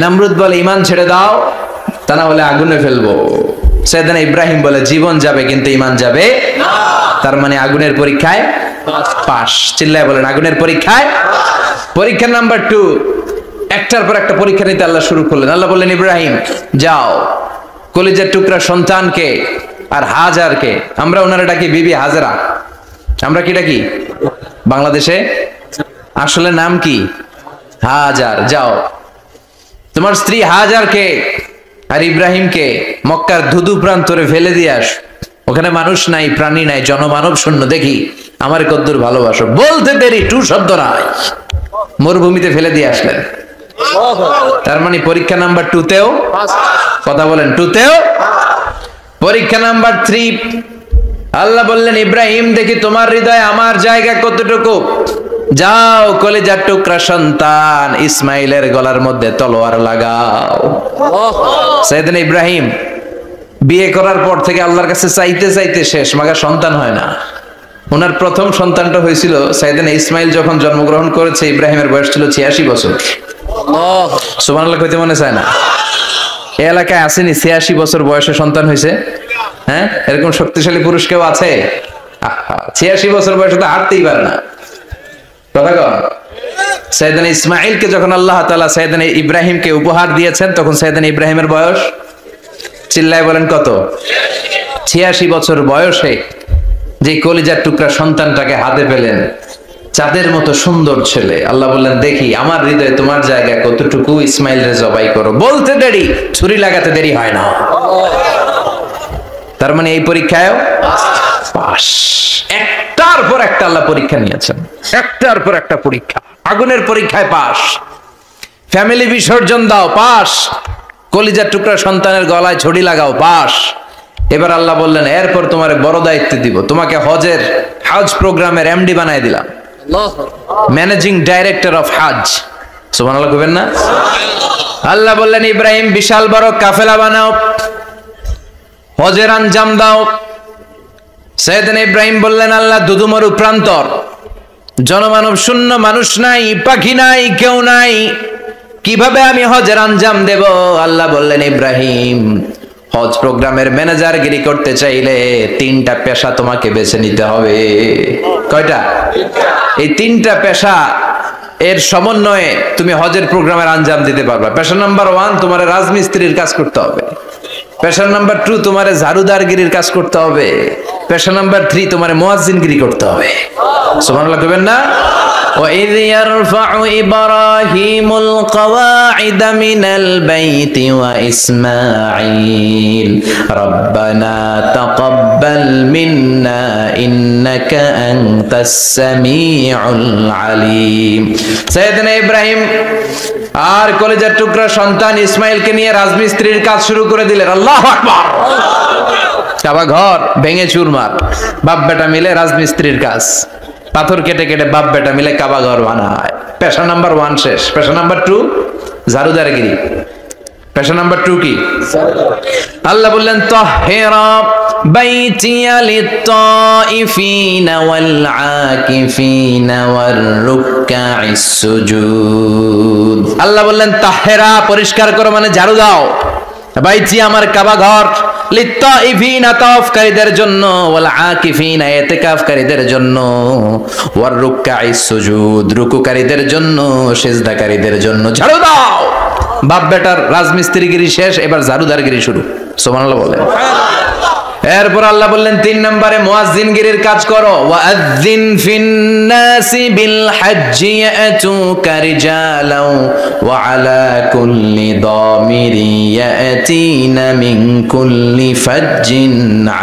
নমরুদ বলে ঈমান ছেড়ে দাও, তা না হলে আগুনে ফেলবো। সাইয়েদনা ইব্রাহিম বলে জীবন যাবে কিন্তু ঈমান যাবে না। তার মানে আগুনের পরীক্ষায় পাস। চিল্লায় বলেন আগুনের পরীক্ষায়। পরীক্ষা নাম্বার 2, একটার পর একটা পরীক্ষা নিতে আল্লাহ শুরু করলেন। আল্লাহ বললেন ইব্রাহিম যাও, কলিজার টুকরা সন্তানকে আর হাজারকে, আমরা ওনারা ডাকি বিবি হাজেরা, আমরা কি ডাকি বাংলাদেশে, আসলে নাম কি হাজার, যাও তোমার স্ত্রী হাজারকে আর ইব্রাহিমকে মক্কার ধুধু প্রান্তরে ফেলে দিয়ে আস। ওখানে মানুষ নাই, প্রাণী নাই, জনমানব শূন্য, দেখি আমার কদ্দুর ভালোবাসো। বলতে দেরি, টু শব্দ নাই, মরুভূমিতে ফেলে দিয়ে আসলেন। তার মানে পরীক্ষা নাম্বার 2তেও, কথা বলেন 2তেও। পরীক্ষা নাম্বার 3, আল্লাহ বললেন ইব্রাহিম দেখি তোমার হৃদয়ে আমার জায়গা কতটুকু, যাও কলিজার টুকরা সন্তান ইসমাইলের গলার মধ্যে তলোয়ার লাগাও। সাইয়েদনা ইব্রাহিম বিয়ে করার পর থেকে আল্লাহর কাছে চাইতে চাইতে শেষ, মাগা সন্তান হয় না। ওনার প্রথম সন্তানটা হয়েছিল সাইয়েদনা ইসমাইল যখন জন্মগ্রহণ করেছে, ইব্রাহিমের বয়স ছিল 86 বছর। সুবহানাল্লাহ কইতে মনে চায় না? এই এলাকায় আসেনি 86 বছর বয়সে সন্তান হয়েছে? হ্যাঁ, এরকম শক্তিশালী পুরুষ কেউ আছে? 86 বছর বয়সে তো হাঁটতেই পারে না। কথা কন। সাইয়েদনা ইসমাইলকে যখন আল্লাহ তাআলা সাইয়েদনা ইব্রাহিমকে উপহার দিয়েছেন, তখন সাইয়েদনা ইব্রাহিমের বয়স, চিল্লায় বলেন কত? 86 বছর বয়সে যে কলিজার টুকরা সন্তানটাকে হাতে পেলেন, চাঁদের মতো সুন্দর ছেলে। আল্লাহ বললেন দেখি আমার হৃদয়ে তোমার জায়গা কতটুকু, ইসমাইলরে জবাই করো। বলতে দেরি, ছুরি লাগাতে দেরি হয় না। তার মানে এই পরীক্ষায়ও পাস। একটার পর একটা আল্লাহ পরীক্ষা নিয়েছেন, একটার পর একটা পরীক্ষা। আগুনের পরীক্ষায় পাস, ফ্যামিলি বিসর্জন দাও পাস, কলিজার টুকরা সন্তানের গলায় ছড়ি লাগাও পাস। এবার আল্লাহ বললেন এরপর তোমার বড় দায়িত্ব দিব, তোমাকে হজ প্রোগ্রামের এমডি বানাই দিলাম, ম্যানেজিং ডাইরেক্টর অফ হজ। সুবহানাল্লাহ কইবেন না? আল্লাহ বললেন ইব্রাহিম বিশাল বড় কাফেলা বানাও, হজের আঞ্জাম দাও। সাইয়েদনা ইব্রাহিম বললেন আল্লাহ দুদুমরু প্রান্তর, জনমানব শূন্য, মানুষ নাই, পাখি নাই, কেউ নাই, কিভাবে আমি হজের আঞ্জাম দেব? আল্লাহ বললেন ইব্রাহিম হজ প্রোগ্রামের ম্যানেজারগিরি করতে চাইলে 3টা পেশা তোমাকে বেছে নিতে হবে। কয়টা? এই 3টা পেশা এর সমন্বয়ে তুমি হজের প্রোগ্রামের আঞ্জাম দিতে পারবে। পেশা নাম্বার 1 তোমার রাজমিস্ত্রির কাজ করতে হবে। পেশা নাম্বার 2 তোমার ঝাড়ুদারগিরির কাজ করতে হবে। পেশা নাম্বার 3 তোমার মুয়াজ্জিনগিরি করতে হবে। সুবহানাল্লাহ কইবেন না? وَإِذْ يَرْفَعُ إِبْرَاهِيمُ الْقَوَاعِدَ مِنَ الْبَيْتِ وَإِسْمَاعِيلُ رَبَّنَا تَقَبَّلْ مِنَّا إِنَّكَ أَنْتَ السَّمِيعُ الْعَلِيمُ। সাইয়েদনা ইব্রাহিম আর কলিজার টুকরা সন্তান ইসমাইলকে নিয়ে রাজমিস্ত্রির কাজ শুরু করে দিলেন। আল্লাহু আকবার। কাবা ঘর ভেঙে চুরমার, বাপ বেটা মিলে রাজমিস্ত্রির কাজ, পাথর কেটে কেটে বাপ বেটা মিলে কাবা ঘর বানায়। পেশা নাম্বার 1 শেষ। পেশা নাম্বার 2 ঝাড়ুদারগিরি। পেশা নাম্বার 2 কি? আল্লাহ বললেন তাহহিরা বাইতিয়া লিত-তাইফিনা ওয়াল আকিফিনা ওয়ার রুকআইস সুজুদ। আল্লাহ বললেন তাহহিরা পরিষ্কার করো, মানে ঝাড়ু দাও। বাইতি আমার কাবা ঘর, লিত-তাইফিনা তাওয়াফকারীদের জন্য, ওয়াল আকিফিনা ইতিকাফকারীদের জন্য, ওয়ার রুকআইস সুজুদ রুকুকারীদের জন্য, সিজদাকারীদের জন্য। ঝাড়ু দাও। বাপ বেটার রাজমিস্ত্রিগিরি শেষ, এবার ঝাড়ুদারগিরি শুরু। সুবহানাল্লাহ বলেন। এরপর আল্লাহ বললেন 3 নম্বরে মুয়াজ্জিনগিরির কাজ করো। ওয়াআযযিন ফিন-নাসি বিল-হাজ্জি ইয়াতুকা রিজালাও ওয়া আলা কুল্লি দামিরি ইয়াতিনা মিন কুল্লি ফাজ্জিন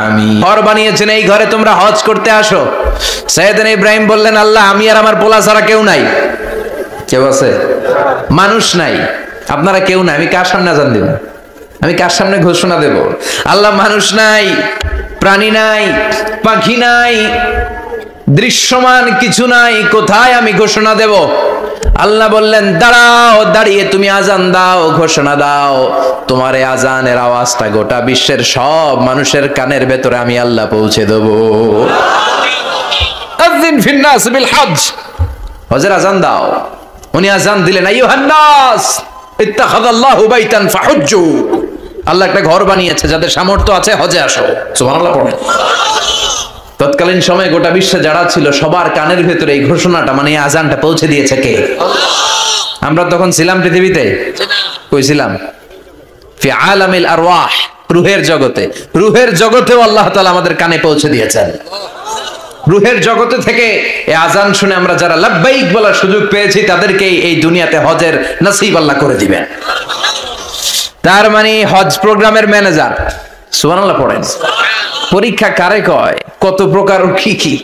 আমিক। ঘর বানিয়েছেন, এই ঘরে তোমরা হজ করতে আসো। সাইয়েদনা ইব্রাহিম বললেন আল্লাহ আমি আর আমার পোলা ছাড়া কেউ নাই। কেউ আছে? মানুষ নাই, আপনারা কেউ নাই, আমি কার সামনে আযান দেব? আমি কার সামনে ঘোষণা দেব? আল্লাহ মানুষ নাই, প্রাণী নাই, পাখি নাই, দৃশ্যমান কিছু নাই, কোথায় আমি ঘোষণা দেব? আল্লাহ বললেন দাঁড়াও, দাঁড়িয়ে তুমি আজান দাও, ঘোষণা দাও। তোমার এই আজানের আওয়াজটা গোটা বিশ্বের সব মানুষের কানের ভেতরে আমি আল্লাহ পৌঁছে দেব। আযিন ফিন-নাস বিল হজ, হজের আজান দাও। উনি আজান দিলেন আইয়ুহান নাস, ইত্তাখাযাল্লাহু বাইতান ফাহুজ্জু, আল্লাহ একটা ঘর বানিয়েছে, যাদের সামর্থ্য আছে হজে আসো। সুবহানাল্লাহ পড়েন। তৎকালীন সময়ে গোটা বিশ্বে যারা ছিল সবার কানের ভেতরে এই ঘোষণাটা, মানে এই আজানটা পৌঁছে দিয়েছে কে? আমরা তখন ছিলাম পৃথিবীতে? কই ছিলাম? ফি আলামিল আরওয়াহ, রূহের জগতে। রূহের জগতেও আল্লাহ তাআলা আমাদের কানে পৌঁছে দিয়েছেন। রূহের জগতে থেকে এই আজান শুনে আমরা যারা লাব্বাইক বলার সুযোগ পেয়েছি, তাদেরকে এই দুনিয়াতে হজের নসিব আল্লাহ করে দিবেন। তার মানে হজ প্রোগ্রামের ম্যানেজার। সুবহানাল্লাহ পড়েন। পরীক্ষা কারে কয়? কত প্রকার কি কি।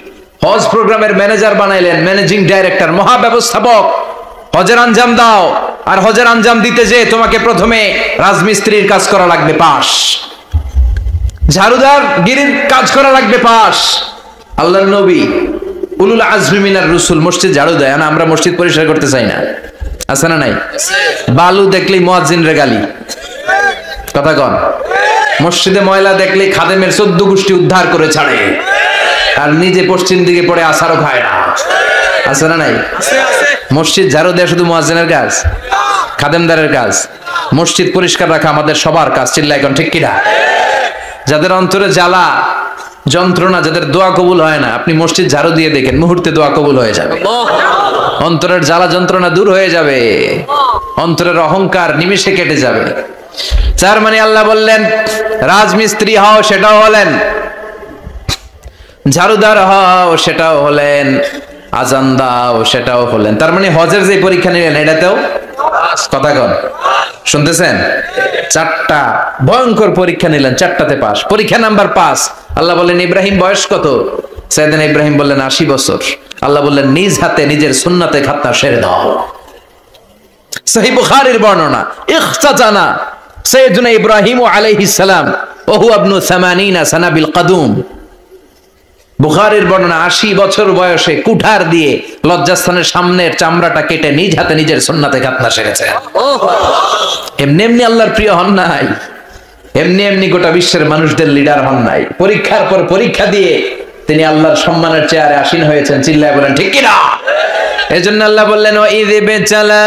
হজ প্রোগ্রামের ম্যানেজার বানাইলেন, ম্যানেজিং ডাইরেক্টর, মহাব্যবস্থাপক। হজের আঞ্জাম দাও, আর হজের আঞ্জাম দিতে যে তোমাকে প্রথমে রাজমিস্ত্রির কাজ করা লাগবে পাস, ঝাড়ুদার গিরির কাজ করা লাগবে পাস। আল্লাহর নবী উলুল আজমি মিনার রসুল মসজিদ ঝাড়ু দেয় না, আমরা মসজিদ পরিষ্কার করতে চাই না, আছে না নাই? বালু দেখলেই মুয়াজ্জিনের গালি, কথা কন। মসজিদে ময়লা দেখলেই খাদেমের 14 গোষ্ঠী উদ্ধার করে ছাড়ে, আর নিজে পশ্চিম দিকে পড়ে আসারও খায় না, আছে না নাই? মসজিদ ঝাড়ু দেয়া শুধু মুয়াজ্জিনের কাজ? খাদেমদারের কাজ? মসজিদ পরিষ্কার রাখা আমাদের সবার কাজ। চিল্লা এখন ঠিক কিনা? যাদের অন্তরে জ্বালা যন্ত্রণা, যাদের দোয়া কবুল হয় না, আপনি মসজিদ ঝাড়ু দিয়ে দেখেন, মুহূর্তে দোয়া কবুল হয়ে যাবে। অন্তরের জ্বালা যন্ত্রণা দূর হয়ে যাবে, অন্তরের অহংকার নিমেষে কেটে যাবে। তার মানে আল্লাহ বললেন রাজমিস্ত্রি হও, সেটাও হলেন, ঝাড়ুদার হও, সেটাও হলেন, আজান দাও, সেটাও হলেন। তার মানে হজের যে পরীক্ষা নিলেন এটাতেও কথা কন, শুনতেছেন? 4টা ভয়ঙ্কর পরীক্ষা নিলেন, 4টাতে পাস। পরীক্ষা নাম্বার 5। আল্লাহ বললেন ইব্রাহিম বয়স কত? সাইয়েদনা ইব্রাহিম বললেন 80 বছর। আল্লাহ বললেন নিজ হাতে নিজের সুন্নাতে খাতনা সেরে দাও। সহিহ বুখারীর বর্ণনা, ইখতাজানা সাইয়েদনা ইব্রাহিম আলাইহিস সালাম ওয়া হুয়া ইবনু 80 সানা বিল কদুম। বুখারীর বর্ণনা, 80 বছর বয়সে কুঠার দিয়ে লজ্জাস্থানের সামনের চামড়াটা কেটে নিজ হাতে নিজের সুন্নাতে খাতনা সেরেছে। এমনি এমনি আল্লাহর প্রিয় হন নাই, এমনি এমনি গোটা বিশ্বের মানুষদের লিডার হন নাই। পরীক্ষার পর পরীক্ষা দিয়ে তিনি আল্লাহর সম্মানের চেয়ারে আসীন হয়েছেন। চিল্লায় বলেন ঠিক কিনা? এজন্য আল্লাহ বললেন ওয়াইয বিতালা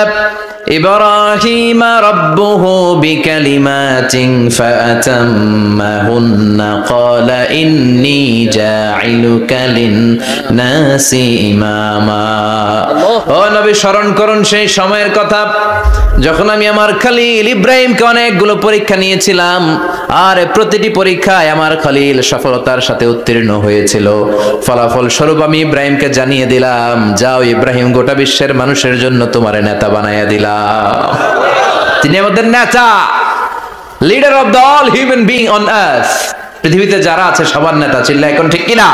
ইব্রাহিম রাব্বুহু বিকালিমাতিন ফাআতাম্মাহুন্না ক্বালা ইন্নী জাঈলুকা লিন-নাসি ইমামা। ও নবী, স্মরণ করুন সেই সময়ের কথা যখন আমি আমার খলিল ইব্রাহিমকে অনেকগুলো পরীক্ষা নিয়েছিলাম, আর প্রতিটি পরীক্ষায় আমার খলিল সফলতার সাথে উত্তীর্ণ হয়েছিল। ফলাফল স্বরূপ আমি ইব্রাহিমকে জানিয়ে দিলাম, যাও ইব্রাহিম, গোটা বিশ্বের মানুষের জন্য তোমার নেতা বানাইয়া দিলাম। তিনি আমাদের নেতা, leader of the all human being on earth. পৃথিবীতে যারা আছে সবার নেতা। চিল্লা এখন ঠিক কিনা?